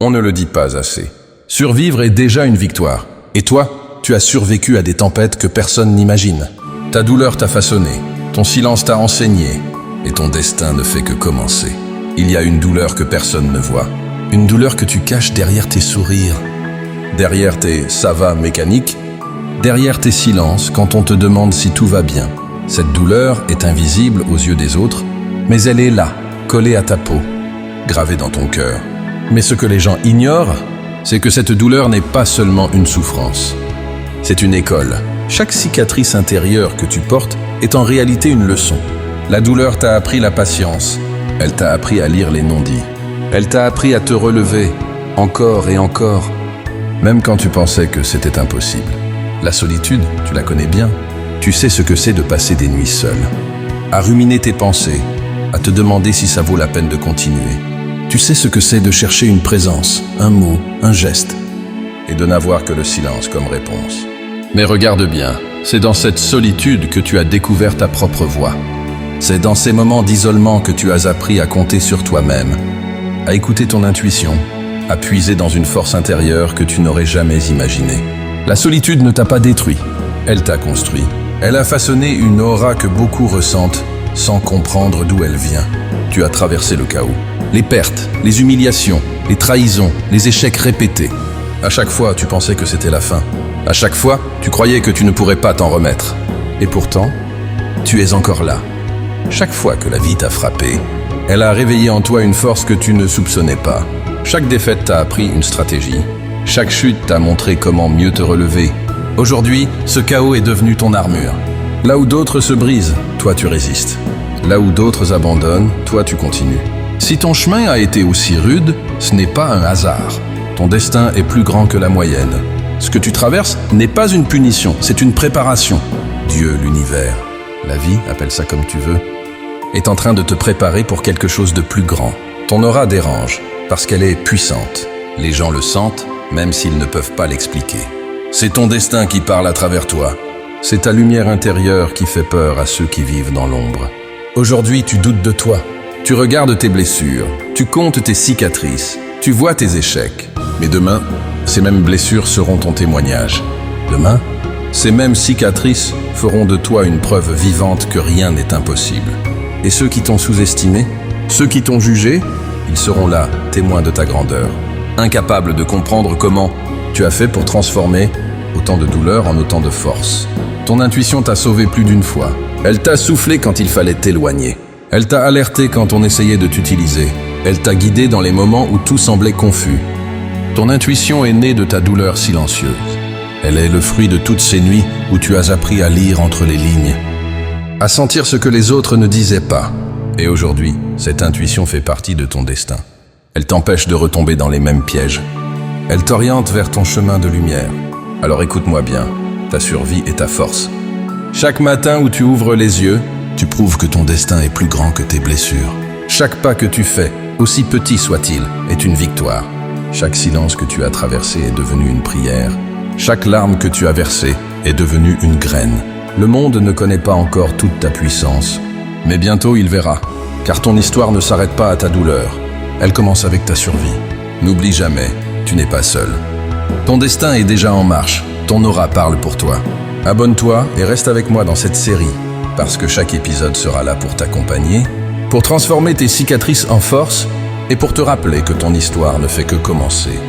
On ne le dit pas assez. Survivre est déjà une victoire. Et toi, tu as survécu à des tempêtes que personne n'imagine. Ta douleur t'a façonné, ton silence t'a enseigné, et ton destin ne fait que commencer. Il y a une douleur que personne ne voit. Une douleur que tu caches derrière tes sourires, derrière tes « ça va » mécaniques, derrière tes silences quand on te demande si tout va bien. Cette douleur est invisible aux yeux des autres, mais elle est là, collée à ta peau, gravée dans ton cœur. Mais ce que les gens ignorent, c'est que cette douleur n'est pas seulement une souffrance. C'est une école. Chaque cicatrice intérieure que tu portes est en réalité une leçon. La douleur t'a appris la patience. Elle t'a appris à lire les non-dits. Elle t'a appris à te relever, encore et encore, même quand tu pensais que c'était impossible. La solitude, tu la connais bien. Tu sais ce que c'est de passer des nuits seul, à ruminer tes pensées, à te demander si ça vaut la peine de continuer. Tu sais ce que c'est de chercher une présence, un mot, un geste, et de n'avoir que le silence comme réponse. Mais regarde bien, c'est dans cette solitude que tu as découvert ta propre voix. C'est dans ces moments d'isolement que tu as appris à compter sur toi-même, à écouter ton intuition, à puiser dans une force intérieure que tu n'aurais jamais imaginée. La solitude ne t'a pas détruit, elle t'a construit. Elle a façonné une aura que beaucoup ressentent sans comprendre d'où elle vient. Tu as traversé le chaos, les pertes, les humiliations, les trahisons, les échecs répétés. À chaque fois, tu pensais que c'était la fin. À chaque fois, tu croyais que tu ne pourrais pas t'en remettre. Et pourtant, tu es encore là. Chaque fois que la vie t'a frappé, elle a réveillé en toi une force que tu ne soupçonnais pas. Chaque défaite t'a appris une stratégie. Chaque chute t'a montré comment mieux te relever. Aujourd'hui, ce chaos est devenu ton armure. Là où d'autres se brisent, toi tu résistes. Là où d'autres abandonnent, toi tu continues. Si ton chemin a été aussi rude, ce n'est pas un hasard. Ton destin est plus grand que la moyenne. Ce que tu traverses n'est pas une punition, c'est une préparation. Dieu, l'univers, la vie, appelle ça comme tu veux, est en train de te préparer pour quelque chose de plus grand. Ton aura dérange, parce qu'elle est puissante. Les gens le sentent, même s'ils ne peuvent pas l'expliquer. C'est ton destin qui parle à travers toi. C'est ta lumière intérieure qui fait peur à ceux qui vivent dans l'ombre. Aujourd'hui, tu doutes de toi. Tu regardes tes blessures, tu comptes tes cicatrices, tu vois tes échecs. Mais demain, ces mêmes blessures seront ton témoignage. Demain, ces mêmes cicatrices feront de toi une preuve vivante que rien n'est impossible. Et ceux qui t'ont sous-estimé, ceux qui t'ont jugé, ils seront là, témoins de ta grandeur. Incapables de comprendre comment tu as fait pour transformer autant de douleur en autant de force. Ton intuition t'a sauvé plus d'une fois. Elle t'a soufflé quand il fallait t'éloigner. Elle t'a alerté quand on essayait de t'utiliser. Elle t'a guidé dans les moments où tout semblait confus. Ton intuition est née de ta douleur silencieuse. Elle est le fruit de toutes ces nuits où tu as appris à lire entre les lignes, à sentir ce que les autres ne disaient pas. Et aujourd'hui, cette intuition fait partie de ton destin. Elle t'empêche de retomber dans les mêmes pièges. Elle t'oriente vers ton chemin de lumière. Alors écoute-moi bien, ta survie est ta force. Chaque matin où tu ouvres les yeux, tu prouves que ton destin est plus grand que tes blessures. Chaque pas que tu fais, aussi petit soit-il, est une victoire. Chaque silence que tu as traversé est devenu une prière. Chaque larme que tu as versée est devenue une graine. Le monde ne connaît pas encore toute ta puissance, mais bientôt il verra, car ton histoire ne s'arrête pas à ta douleur. Elle commence avec ta survie. N'oublie jamais, tu n'es pas seul. Ton destin est déjà en marche, ton aura parle pour toi. Abonne-toi et reste avec moi dans cette série, parce que chaque épisode sera là pour t'accompagner, pour transformer tes cicatrices en force et pour te rappeler que ton histoire ne fait que commencer.